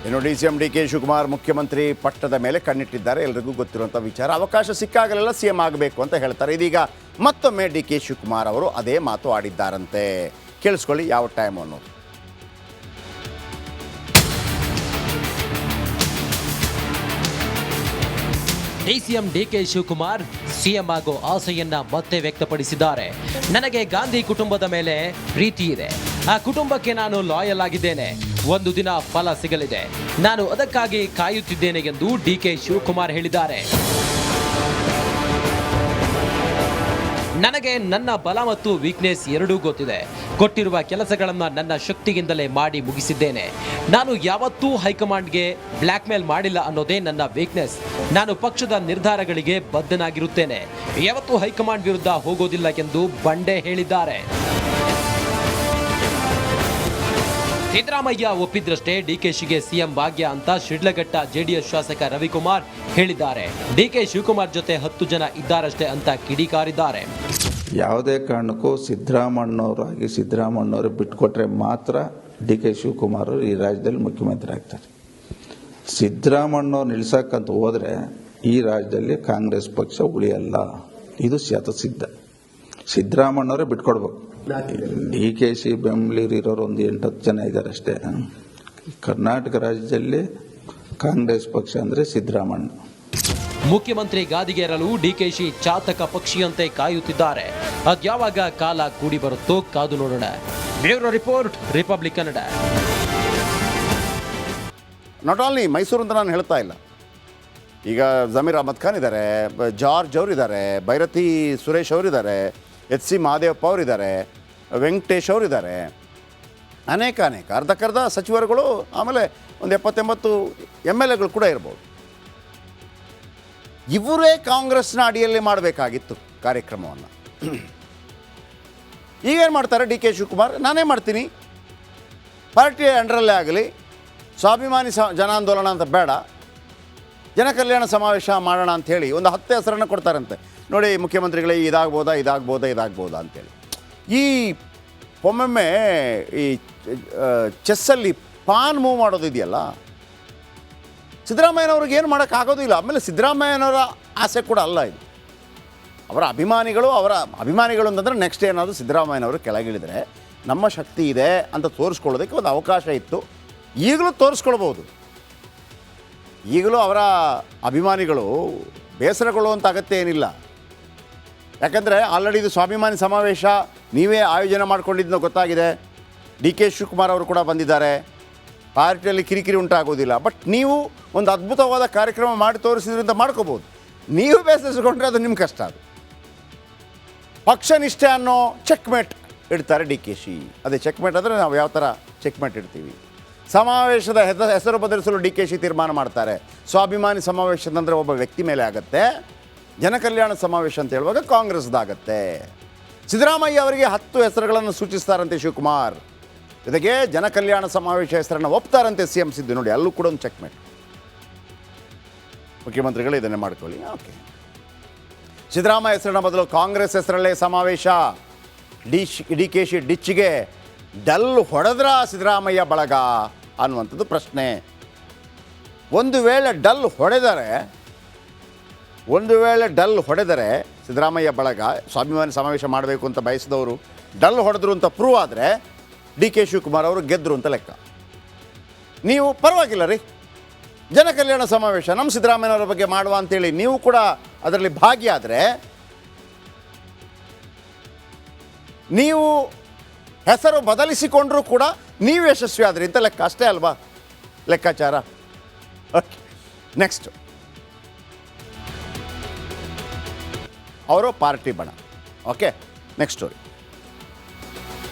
ಇನ್ನು D K Shivakumar ಮುಖ್ಯಮಂತ್ರಿ ಪಟ್ಟದ ಮೇಲೆ ಕಣ್ಣಿಟ್ಟಿದ್ದಾರೆ. ಎಲ್ರಿಗೂ ಗೊತ್ತಿರುವಂಥ ವಿಚಾರ. ಅವಕಾಶ ಸಿಕ್ಕಾಗಲೆಲ್ಲ CM ಆಗಬೇಕು ಅಂತ ಹೇಳ್ತಾರೆ. ಇದೀಗ ಮತ್ತೊಮ್ಮೆ ಕೆ ಶಿವಕುಮಾರ್ ಅವರು ಅದೇ ಮಾತು ಆಡಿದ್ದಾರಂತೆ. ಕೇಳಿಸ್ಕೊಳ್ಳಿ ಯಾವ ಟೈಮ್ ಅನ್ನೋದು. DCM ಕೆ ಶಿವಕುಮಾರ್ CM ಆಗೋ ಆಸೆಯನ್ನ ಮತ್ತೆ ವ್ಯಕ್ತಪಡಿಸಿದ್ದಾರೆ. ನನಗೆ ಗಾಂಧಿ ಕುಟುಂಬದ ಮೇಲೆ ಪ್ರೀತಿ ಇದೆ. ಆ ಕುಟುಂಬಕ್ಕೆ ನಾನು ಲಾಯಲ್ ಆಗಿದ್ದೇನೆ. ಒಂದು ದಿನ ಫಲ ಸಿಗಲಿದೆ. ನಾನು ಅದಕ್ಕಾಗಿ ಕಾಯುತ್ತಿದ್ದೇನೆ ಎಂದು ಕೆ ಶಿವಕುಮಾರ್ ಹೇಳಿದ್ದಾರೆ. ನನಗೆ ನನ್ನ ಬಲ ಮತ್ತು ವೀಕ್ನೆಸ್ ಎರಡೂ ಗೊತ್ತಿದೆ. ಕೊಟ್ಟಿರುವ ಕೆಲಸಗಳನ್ನು ನನ್ನ ಶಕ್ತಿಯಿಂದಲೇ ಮಾಡಿ ಮುಗಿಸಿದ್ದೇನೆ. ನಾನು ಯಾವತ್ತೂ ಹೈಕಮಾಂಡ್ಗೆ ಬ್ಲ್ಯಾಕ್ ಮೇಲ್ ಮಾಡಿಲ್ಲ ಅನ್ನೋದೇ ನನ್ನ ವೀಕ್ನೆಸ್. ನಾನು ಪಕ್ಷದ ನಿರ್ಧಾರಗಳಿಗೆ ಬದ್ಧನಾಗಿರುತ್ತೇನೆ. ಯಾವತ್ತೂ ಹೈಕಮಾಂಡ್ ವಿರುದ್ಧ ಹೋಗೋದಿಲ್ಲ ಎಂದು ಬಂಡೆ ಹೇಳಿದ್ದಾರೆ. ಸಿದ್ದರಾಮಯ್ಯ ಒಪ್ಪಿದ್ರಷ್ಟೇ ಡಿಕೆಶಿಗೆ CM ಭಾಗ್ಯ ಅಂತ ಶಿಡ್ಲಘಟ್ಟ JDS ಶಾಸಕ ರವಿಕುಮಾರ್ ಹೇಳಿದ್ದಾರೆ. ಕೆ ಶಿವಕುಮಾರ್ ಜೊತೆ 10 ಜನ ಇದ್ದಾರಷ್ಟೇ ಅಂತ ಕಿಡಿಕಾರಿದ್ದಾರೆ. ಯಾವುದೇ ಕಾರಣಕ್ಕೂ ಸಿದ್ದರಾಮಣ್ಣವರು ಬಿಟ್ಕೊಟ್ರೆ ಮಾತ್ರ ಕೆ ಶಿವಕುಮಾರ್ ಈ ರಾಜ್ಯದಲ್ಲಿ ಮುಖ್ಯಮಂತ್ರಿ ಆಗ್ತಾರೆ. ಸಿದ್ದರಾಮಣ್ಣವ್ರು ನಿಲ್ಸಕ್ಕಂತ ಹೋದ್ರೆ ಈ ರಾಜ್ಯದಲ್ಲಿ ಕಾಂಗ್ರೆಸ್ ಪಕ್ಷ ಉಳಿಯಲ್ಲ. ಇದು ಶತಸಿದ್ಧ. ಸಿದ್ದರಾಮಣ್ಣವರೇ ಬಿಟ್ಕೊಡ್ಬೇಕು. DKC ಬೆಂಬಲಿಗರಿರೋರು ಒಂದು 8-10 ಜನ ಇದ್ದಾರೆ ಅಷ್ಟೇ. ಕರ್ನಾಟಕ ರಾಜ್ಯದಲ್ಲಿ ಕಾಂಗ್ರೆಸ್ ಪಕ್ಷ ಅಂದ್ರೆ ಸಿದ್ದರಾಮಣ್ಣ. ಮುಖ್ಯಮಂತ್ರಿ ಗಾದಿಗೇರಲು ಡಿಕೆಶಿ ಚಾತಕ ಪಕ್ಷಿಯಂತೆ ಕಾಯುತ್ತಿದ್ದಾರೆ. ಅದ್ಯಾವಾಗ ಕಾಲ ಕೂಡಿ ಬರುತ್ತೋ ಕಾದು ನೋಡೋಣ. Bureau report, republic Kannada. Not only Mysuru ಅಂತ ನಾನು ಹೇಳ್ತಾ ಇಲ್ಲ. ಈಗ ಜಮೀರ್ ಅಹಮದ್ ಖಾನ್ ಇದ್ದಾರೆ, ಜಾರ್ಜ್ ಅವರಿದ್ದಾರೆ, ಭೈರತಿ ಸುರೇಶ್ ಅವರಿದ್ದಾರೆ, HC ಮಹಾದೇವಪ್ಪ ಅವರಿದ್ದಾರೆ, ವೆಂಕಟೇಶ್ ಅವರಿದ್ದಾರೆ, ಅನೇಕ ಅರ್ಧಕ್ಕರ್ಧ ಸಚಿವರುಗಳು, ಆಮೇಲೆ ಒಂದು 70-80 MLAಗಳು ಕೂಡ ಇರ್ಬೋದು. ಇವರೇ ಕಾಂಗ್ರೆಸ್ನ ಅಡಿಯಲ್ಲಿ ಮಾಡಬೇಕಾಗಿತ್ತು ಕಾರ್ಯಕ್ರಮವನ್ನು. ಈಗೇನು ಮಾಡ್ತಾರೆ ಕೆ ಶಿವಕುಮಾರ್? ನಾನೇ ಮಾಡ್ತೀನಿ, ಪಾರ್ಟಿ ಅಂಡರಲ್ಲೇ ಆಗಲಿ, ಸ್ವಾಭಿಮಾನಿ ಜನಾಂದೋಲನ ಅಂತ ಬೇಡ, ಜನಕಲ್ಯಾಣ ಸಮಾವೇಶ ಮಾಡೋಣ ಅಂಥೇಳಿ ಒಂದು 10 ಹೆಸರನ್ನು ಕೊಡ್ತಾರಂತೆ. ನೋಡಿ ಮುಖ್ಯಮಂತ್ರಿಗಳೇ ಇದಾಗ್ಬೋದಾ ಅಂತೇಳಿ. ಈ ಒಮ್ಮೊಮ್ಮೆ ಈ ಚೆಸ್ಸಲ್ಲಿ ಪಾನ್ ಮೂವ್ ಮಾಡೋದಿದೆಯಲ್ಲ, ಸಿದ್ದರಾಮಯ್ಯನವ್ರಿಗೆ ಏನು ಮಾಡೋಕ್ಕಾಗೋದಿಲ್ಲ. ಆಮೇಲೆ ಸಿದ್ದರಾಮಯ್ಯನವರ ಆಸೆ ಕೂಡ ಅಲ್ಲ ಇದು. ಅವರ ಅಭಿಮಾನಿಗಳು ಅಂತಂದರೆ ನೆಕ್ಸ್ಟ್ ಏನಾದರೂ ಸಿದ್ದರಾಮಯ್ಯನವರು ಕೆಳಗಿಳಿದರೆ ನಮ್ಮ ಶಕ್ತಿ ಇದೆ ಅಂತ ತೋರಿಸ್ಕೊಳ್ಳೋದಕ್ಕೆ ಒಂದು ಅವಕಾಶ ಇತ್ತು. ಈಗಲೂ ತೋರಿಸ್ಕೊಳ್ಬೋದು. ಈಗಲೂ ಅವರ ಅಭಿಮಾನಿಗಳು ಬೇಸರಗೊಳ್ಳುವಂಥ ಅಗತ್ಯ ಏನಿಲ್ಲ. ಯಾಕಂದರೆ ಆಲ್ರೆಡಿ ಇದು ಸ್ವಾಭಿಮಾನಿ ಸಮಾವೇಶ ನೀವೇ ಆಯೋಜನೆ ಮಾಡ್ಕೊಂಡಿದ್ದೋ ಗೊತ್ತಾಗಿದೆ. ಕೆ ಶಿವಕುಮಾರ್ ಅವರು ಕೂಡ ಬಂದಿದ್ದಾರೆ. ಪಾರ್ಟಿಯಲ್ಲಿ ಕಿರಿಕಿರಿ ಉಂಟಾಗೋದಿಲ್ಲ. ಬಟ್ ನೀವು ಒಂದು ಅದ್ಭುತವಾದ ಕಾರ್ಯಕ್ರಮ ಮಾಡಿ ತೋರಿಸಿದ್ರಿಂದ ಮಾಡ್ಕೋಬೋದು. ನೀವು ಬೇಸರಿಸಿಕೊಂಡ್ರೆ ಅದು ನಿಮ್ಮ ಕಷ್ಟ. ಅದು ಪಕ್ಷನಿಷ್ಠೆ ಅನ್ನೋ ಚೆಕ್ಮೇಟ್ ಇಡ್ತಾರೆ DKಶಿ. ಅದೇ ಚೆಕ್ಮೇಟ್ ಅಂದರೆ ನಾವು ಯಾವ ಥರ ಚೆಕ್ಮೇಟ್ ಇಡ್ತೀವಿ. ಸಮಾವೇಶದ ಹೆಸರು ಬದಲಿಸಲು DKಶಿ ತೀರ್ಮಾನ ಮಾಡ್ತಾರೆ. ಸ್ವಾಭಿಮಾನಿ ಸಮಾವೇಶ ಅಂದರೆ ಒಬ್ಬ ವ್ಯಕ್ತಿ ಮೇಲೆ ಆಗುತ್ತೆ. ಜನಕಲ್ಯಾಣ ಸಮಾವೇಶ ಅಂತ ಹೇಳುವಾಗ ಕಾಂಗ್ರೆಸ್ದಾಗತ್ತೆ. ಸಿದ್ದರಾಮಯ್ಯ ಅವರಿಗೆ 10 ಹೆಸರುಗಳನ್ನು ಸೂಚಿಸ್ತಾರಂತೆ ಶಿವಕುಮಾರ್. ಜೊತೆಗೆ ಜನಕಲ್ಯಾಣ ಸಮಾವೇಶ ಹೆಸರನ್ನು ಒಪ್ತಾರಂತೆ CM ಸಿದ್ದು. ನೋಡಿ, ಅಲ್ಲೂ ಕೂಡ ಒಂದು ಚೆಕ್ಮೇಟ್. ಮುಖ್ಯಮಂತ್ರಿಗಳು ಇದನ್ನೇ ಮಾಡ್ಕೊಳ್ಳಿ. ಓಕೆ, ಸಿದ್ದರಾಮಯ್ಯ ಹೆಸರಿನ ಬದಲು ಕಾಂಗ್ರೆಸ್ ಹೆಸರಲ್ಲೇ ಸಮಾವೇಶ. DKಶಿ ಡಿಚ್ಚಿಗೆ ಡಲ್ ಹೊಡೆದ್ರ ಸಿದ್ದರಾಮಯ್ಯ ಬಳಗ ಅನ್ನುವಂಥದ್ದು ಪ್ರಶ್ನೆ. ಒಂದು ವೇಳೆ ಡಲ್ ಹೊಡೆದರೆ ಸಿದ್ದರಾಮಯ್ಯ ಬಳಗ ಸ್ವಾಭಿಮಾನಿ ಸಮಾವೇಶ ಮಾಡಬೇಕು ಅಂತ ಬಯಸಿದವರು ಡಲ್ ಹೊಡೆದ್ರು ಅಂತ ಪ್ರೂವ್ ಆದರೆ ಕೆ ಶಿವಕುಮಾರ್ ಅವರು ಗೆದ್ದರು ಅಂತ ಲೆಕ್ಕ. ನೀವು ಪರವಾಗಿಲ್ಲ ರೀ, ಜನಕಲ್ಯಾಣ ಸಮಾವೇಶ ನಮ್ಮ ಸಿದ್ದರಾಮಯ್ಯನವರ ಬಗ್ಗೆ ಮಾಡುವ ಅಂತೇಳಿ ನೀವು ಕೂಡ ಅದರಲ್ಲಿ ಭಾಗಿಯಾದರೆ, ನೀವು ಹೆಸರು ಬದಲಿಸಿಕೊಂಡ್ರೂ ಕೂಡ ನೀವು ಯಶಸ್ವಿ ಆದ್ರಿ ಅಂತ ಲೆಕ್ಕ. ಅಷ್ಟೇ ಅಲ್ವಾ ಲೆಕ್ಕಾಚಾರ? ಓಕೆ, ನೆಕ್ಸ್ಟ್ ಅವರು ಪಾರ್ಟಿ ಬಣ. Okay, next story.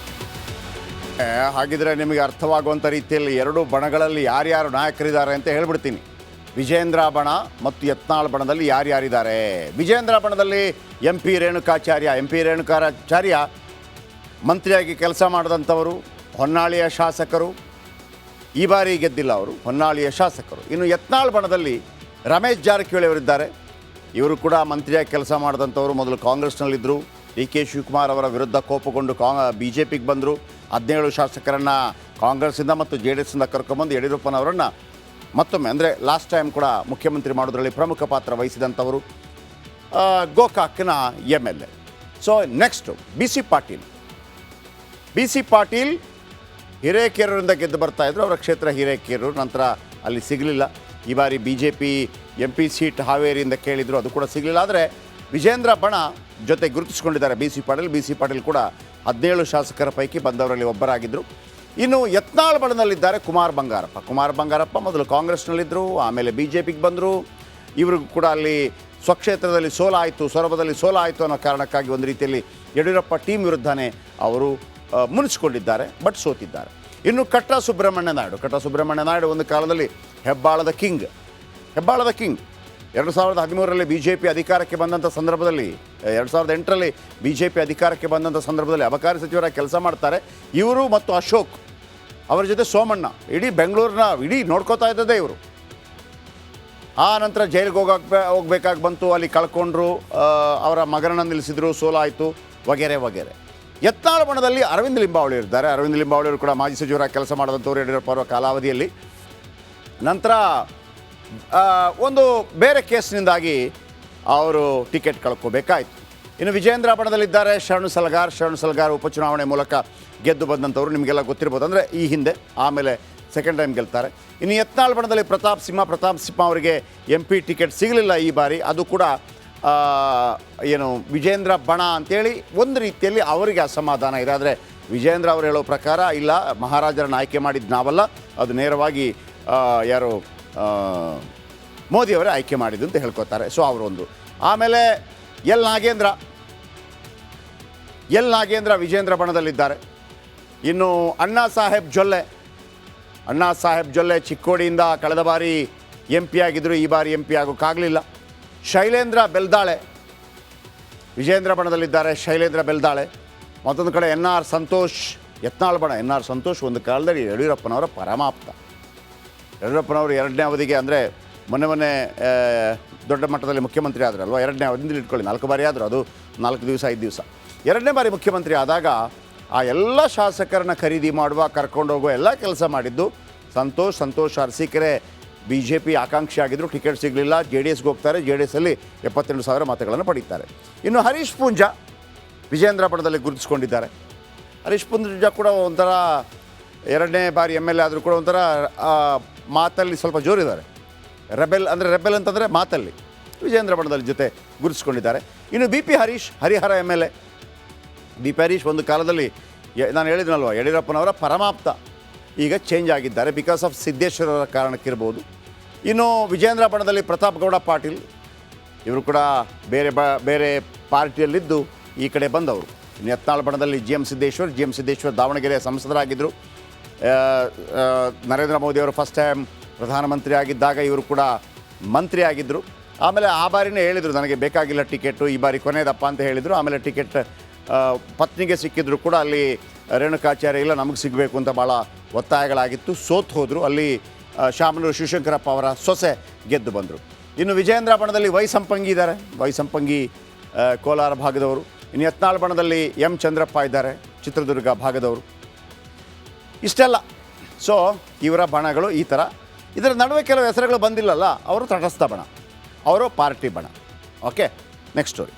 ಹಾಗಿದ್ರೆ ನಿಮಗೆ ಅರ್ಥವಾಗುವಂಥ ರೀತಿಯಲ್ಲಿ 2 ಬಣಗಳಲ್ಲಿ ಯಾರ್ಯಾರು ನಾಯಕರಿದ್ದಾರೆ ಅಂತ ಹೇಳ್ಬಿಡ್ತೀನಿ. ವಿಜೇಂದ್ರ ಬಣ ಮತ್ತು ಯತ್ನಾಳ್ ಬಣದಲ್ಲಿ ಯಾರ್ಯಾರಿದ್ದಾರೆ? ವಿಜೇಂದ್ರ ಬಣದಲ್ಲಿ MP ರೇಣುಕಾಚಾರ್ಯ ಮಂತ್ರಿಯಾಗಿ ಕೆಲಸ ಮಾಡಿದಂಥವರು, ಹೊನ್ನಾಳಿಯ ಶಾಸಕರು. ಈ ಬಾರಿ ಗೆದ್ದಿಲ್ಲ ಅವರು, ಹೊನ್ನಾಳಿಯ ಶಾಸಕರು. ಇನ್ನು ಯತ್ನಾಳ್ ಬಣದಲ್ಲಿ ರಮೇಶ್ ಜಾರಕಿಹೊಳಿ ಅವರಿದ್ದಾರೆ. ಇವರು ಕೂಡ ಮಂತ್ರಿಯಾಗಿ ಕೆಲಸ ಮಾಡಿದಂಥವರು. ಮೊದಲು ಕಾಂಗ್ರೆಸ್ನಲ್ಲಿದ್ದರು. ಕೆ ಶಿವಕುಮಾರ್ ಅವರ ವಿರುದ್ಧ ಕೋಪಗೊಂಡು BJPಗೆ ಬಂದರು. 17 ಶಾಸಕರನ್ನು ಕಾಂಗ್ರೆಸ್ಸಿಂದ ಮತ್ತು JDSನಿಂದ ಕರ್ಕೊಂಬಂದು ಯಡಿಯೂರಪ್ಪನವರನ್ನು ಮತ್ತೊಮ್ಮೆ ಅಂದರೆ ಲಾಸ್ಟ್ ಟೈಮ್ ಕೂಡ ಮುಖ್ಯಮಂತ್ರಿ ಮಾಡೋದರಲ್ಲಿ ಪ್ರಮುಖ ಪಾತ್ರ ವಹಿಸಿದಂಥವರು ಗೋಕಾಕ್ನ MLA. So next B C Patil ಹಿರೇಕೆರೂರಿಂದ ಗೆದ್ದು ಬರ್ತಾಯಿದ್ರು. ಅವರ ಕ್ಷೇತ್ರ ಹಿರೇಕೆರೂರು, ನಂತರ ಅಲ್ಲಿ ಸಿಗಲಿಲ್ಲ. ಈ ಬಾರಿ BJP MP ಸೀಟ್ ಹಾವೇರಿಯಿಂದ ಕೇಳಿದರು, ಅದು ಕೂಡ ಸಿಗಲಿಲ್ಲ. ಆದರೆ ವಿಜೇಂದ್ರ ಬಣ ಜೊತೆ ಗುರುತಿಸಿಕೊಂಡಿದ್ದಾರೆ ಬಿ ಸಿ ಪಾಟೀಲ್ ಕೂಡ 17 ಶಾಸಕರ ಪೈಕಿ ಬಂದವರಲ್ಲಿ ಒಬ್ಬರಾಗಿದ್ದರು. ಇನ್ನು ಯತ್ನಾಳ್ ಬಣದಲ್ಲಿದ್ದಾರೆ ಕುಮಾರ್ ಬಂಗಾರಪ್ಪ ಮೊದಲು ಕಾಂಗ್ರೆಸ್ನಲ್ಲಿದ್ದರು, ಆಮೇಲೆ BJPಗೆ ಬಂದರು. ಇವ್ರಿಗೂ ಕೂಡ ಅಲ್ಲಿ ಸ್ವಕ್ಷೇತ್ರದಲ್ಲಿ ಸೊರಬದಲ್ಲಿ ಸೋಲಾಯಿತು ಅನ್ನೋ ಕಾರಣಕ್ಕಾಗಿ ಒಂದು ರೀತಿಯಲ್ಲಿ ಯಡಿಯೂರಪ್ಪ ಟೀಮ್ ವಿರುದ್ಧನೇ ಅವರು ಮುನಿಸಿಕೊಂಡಿದ್ದಾರೆ, ಬಟ್ ಸೋತಿದ್ದಾರೆ. ಇನ್ನು ಕಟ್ಟ ಸುಬ್ರಹ್ಮಣ್ಯ ನಾಯ್ಡು ಒಂದು ಕಾಲದಲ್ಲಿ ಹೆಬ್ಬಾಳದ ಕಿಂಗ್ 2013ರಲ್ಲಿ BJP ಅಧಿಕಾರಕ್ಕೆ ಬಂದಂಥ ಸಂದರ್ಭದಲ್ಲಿ 2008ರಲ್ಲಿ BJP ಅಧಿಕಾರಕ್ಕೆ ಬಂದಂಥ ಸಂದರ್ಭದಲ್ಲಿ ಅಬಕಾರಿ ಸಚಿವರಾಗಿ ಕೆಲಸ ಮಾಡ್ತಾರೆ. ಇವರು ಮತ್ತು ಅಶೋಕ್ ಅವರ ಜೊತೆ ಸೋಮಣ್ಣ ಇಡೀ ಬೆಂಗಳೂರಿನ ನೋಡ್ಕೋತಾ ಇದ್ದದೇ ಇವರು. ಆ ನಂತರ ಜೈಲಿಗೆ ಹೋಗ್ಬೇಕಾಗಿ ಬಂತು, ಅಲ್ಲಿ ಕಳ್ಕೊಂಡ್ರು, ಅವರ ಮಗನನ್ನು ನಿಲ್ಲಿಸಿದ್ರು, ಸೋಲಾಯಿತು, ವಗೇರೆ. ಯತ್ನಾಳ್ ಬಣದಲ್ಲಿ ಅರವಿಂದ್ ಲಿಂಬಾವಳಿ ಇದ್ದಾರೆ. ಅರವಿಂದ್ ಲಿಂಬಾವಳಿ ಅವರು ಕೂಡ ಮಾಜಿ ಸಚಿವರಾಗಿ ಕೆಲಸ ಮಾಡಿದಂಥವ್ರು ಯಡಿಯೂರಪ್ಪ ಅವರ ಕಾಲಾವಧಿಯಲ್ಲಿ. ನಂತರ ಒಂದು ಬೇರೆ ಕೇಸ್ನಿಂದಾಗಿ ಅವರು ಟಿಕೆಟ್ ಕಳ್ಕೋಬೇಕಾಯಿತು. ಇನ್ನು ವಿಜೇಂದ್ರ ಬಣದಲ್ಲಿದ್ದಾರೆ ಶರಣು ಸಲಗಾರ್ ಉಪಚುನಾವಣೆ ಮೂಲಕ ಗೆದ್ದು ಬಂದಂಥವ್ರು, ನಿಮಗೆಲ್ಲ ಗೊತ್ತಿರ್ಬೋದು. ಅಂದರೆ ಈ ಹಿಂದೆ, ಆಮೇಲೆ ಸೆಕೆಂಡ್ ಟೈಮ್ ಗೆಲ್ತಾರೆ. ಇನ್ನು ಯತ್ನಾಳ್ ಬಣದಲ್ಲಿ ಪ್ರತಾಪ್ ಸಿಂಹ ಅವರಿಗೆ MP ಟಿಕೆಟ್ ಸಿಗಲಿಲ್ಲ ಈ ಬಾರಿ. ಅದು ಕೂಡ ವಿಜೇಂದ್ರ ಬಣ ಅಂತೇಳಿ ಒಂದು ರೀತಿಯಲ್ಲಿ ಅವರಿಗೆ ಅಸಮಾಧಾನ ಇದೆ. ಆದರೆ ವಿಜೇಂದ್ರ ಅವರು ಹೇಳೋ ಪ್ರಕಾರ ಇಲ್ಲ, ಮಹಾರಾಜರನ್ನು ಆಯ್ಕೆ ಮಾಡಿದ್ದು ನಾವಲ್ಲ, ಅದು ನೇರವಾಗಿ ಯಾರು ಮೋದಿಯವರೇ ಆಯ್ಕೆ ಮಾಡಿದ್ದು ಅಂತ ಹೇಳ್ಕೊತಾರೆ. ಸೊ ಅವರೊಂದು. ಆಮೇಲೆ ಎಲ್ ನಾಗೇಂದ್ರ ವಿಜೇಂದ್ರ ಬಣದಲ್ಲಿದ್ದಾರೆ. ಇನ್ನು ಅಣ್ಣಾ ಸಾಹೇಬ್ ಜೊಲ್ಲೆ ಚಿಕ್ಕೋಡಿಯಿಂದ ಕಳೆದ ಬಾರಿ MP ಆಗಿದ್ದರು, ಈ ಬಾರಿ MP ಆಗೋಕ್ಕಾಗಲಿಲ್ಲ. ಶೈಲೇಂದ್ರ ಬೆಲ್ದಾಳೆ ವಿಜೇಂದ್ರ ಬಣದಲ್ಲಿದ್ದಾರೆ. ಮತ್ತೊಂದು ಕಡೆ NR ಸಂತೋಷ್ ಯತ್ನಾಳ್ ಬಣ. NR ಸಂತೋಷ್ ಒಂದು ಕಾಲದಲ್ಲಿ ಯಡಿಯೂರಪ್ಪನವರ ಪರಮಾಪ್ತ. ಯಡಿಯೂರಪ್ಪನವರು 2ನೇ ಅವಧಿಗೆ, ಅಂದರೆ ಮೊನ್ನೆ ದೊಡ್ಡ ಮಟ್ಟದಲ್ಲಿ ಮುಖ್ಯಮಂತ್ರಿ ಆದ್ರಲ್ವ, 2ನೇ ಅವಧಿಯಿಂದ ಇಟ್ಕೊಳ್ಳಿ, 4 ಬಾರಿ ಆದರು, ಅದು 4 ದಿವಸ 5 ದಿವಸ. 2ನೇ ಬಾರಿ ಮುಖ್ಯಮಂತ್ರಿ ಆದಾಗ ಆ ಎಲ್ಲ ಶಾಸಕರನ್ನ ಖರೀದಿ ಮಾಡುವ, ಕರ್ಕೊಂಡೋಗುವ ಎಲ್ಲ ಕೆಲಸ ಮಾಡಿದ್ದು ಸಂತೋಷ್ ಅರಸೀಕೆರೆ BJP ಆಕಾಂಕ್ಷಿ ಆಗಿದ್ದರು, ಟಿಕೆಟ್ ಸಿಗಲಿಲ್ಲ. JDSಗೆ ಹೋಗ್ತಾರೆ, JDSಲ್ಲಿ 72,000 ಮತಗಳನ್ನು ಪಡೀತಾರೆ. ಇನ್ನು ಹರೀಶ್ ಪೂಂಜಾ ವಿಜೇಂದ್ರ ಬಣದಲ್ಲಿ ಗುರುತಿಸ್ಕೊಂಡಿದ್ದಾರೆ. ಹರೀಶ್ ಪೂಂಜಾ ಕೂಡ ಒಂಥರ 2ನೇ ಬಾರಿ MLA ಆದರೂ ಕೂಡ ಒಂಥರ ಮಾತಲ್ಲಿ ಸ್ವಲ್ಪ ಜೋರಿದ್ದಾರೆ. ರೆಬೆಲ್ ಅಂತಂದರೆ ಮಾತಲ್ಲಿ ವಿಜೇಂದ್ರ ಬಣದಲ್ಲಿ ಜೊತೆ ಗುರುತಿಸ್ಕೊಂಡಿದ್ದಾರೆ. ಇನ್ನು BP Harihara MLA. BP Harish ಒಂದು ಕಾಲದಲ್ಲಿ ನಾನು ಹೇಳಿದ್ನಲ್ವ ಯಡಿಯೂರಪ್ಪನವರ ಪರಮಾಪ್ತ, ಈಗ ಚೇಂಜ್ ಆಗಿದ್ದಾರೆ ಬಿಕಾಸ್ ಆಫ್ ಸಿದ್ದೇಶ್ವರರ ಕಾರಣಕ್ಕಿರ್ಬೋದು. ಇನ್ನು ವಿಜೇಂದ್ರ ಬಣದಲ್ಲಿ ಪ್ರತಾಪ್ ಗೌಡ ಪಾಟೀಲ್, ಇವರು ಕೂಡ ಬೇರೆ ಪಾರ್ಟಿಯಲ್ಲಿದ್ದು ಈ ಕಡೆ ಬಂದವರು. ಇನ್ನು ಯತ್ನಾಳ್ ಬಣದಲ್ಲಿ GM ಸಿದ್ದೇಶ್ವರ್ ದಾವಣಗೆರೆಯ ಸಂಸದರಾಗಿದ್ದರು. ನರೇಂದ್ರ ಮೋದಿಯವರು ಫಸ್ಟ್ ಟೈಮ್ ಪ್ರಧಾನಮಂತ್ರಿ ಆಗಿದ್ದಾಗ ಇವರು ಕೂಡ ಮಂತ್ರಿ ಆಗಿದ್ದರು. ಆಮೇಲೆ ಆ ಬಾರಿನೇ ಹೇಳಿದರು, ನನಗೆ ಬೇಕಾಗಿಲ್ಲ ಟಿಕೆಟು, ಈ ಬಾರಿ ಕೊನೆಯದಪ್ಪ ಅಂತ ಹೇಳಿದರು. ಆಮೇಲೆ ಟಿಕೆಟ್ ಪತ್ನಿಗೆ ಸಿಕ್ಕಿದ್ರು ಕೂಡ ಅಲ್ಲಿ ರೇಣುಕಾಚಾರ್ಯ ಇಲ್ಲ, ನಮಗೆ ಸಿಗಬೇಕು ಅಂತ ಭಾಳ ಒತ್ತಾಯಗಳಾಗಿತ್ತು, ಸೋತು ಹೋದರು. ಅಲ್ಲಿ ಶಾಮನೂರು ಶಿವಶಂಕರಪ್ಪ ಅವರ ಸೊಸೆ ಗೆದ್ದು ಬಂದರು. ಇನ್ನು ವಿಜೇಂದ್ರ ಬಣದಲ್ಲಿ ವೈ ಸಂಪಂಗಿ ಕೋಲಾರ ಭಾಗದವರು. ಇನ್ನು ಯತ್ನಾಳ್ ಬಣದಲ್ಲಿ M ಚಂದ್ರಪ್ಪ ಇದ್ದಾರೆ, ಚಿತ್ರದುರ್ಗ ಭಾಗದವರು. ಇಷ್ಟೆಲ್ಲ. ಸೊ ಇವರ ಬಣಗಳು ಈ ಥರ. ಇದರ ನಡುವೆ ಕೆಲವು ಹೆಸರುಗಳು ಬಂದಿಲ್ಲಲ್ಲ, ಅವರು ತಟಸ್ಥ ಬಣ, ಅವರು ಪಾರ್ಟಿ ಬಣ. Okay, next story.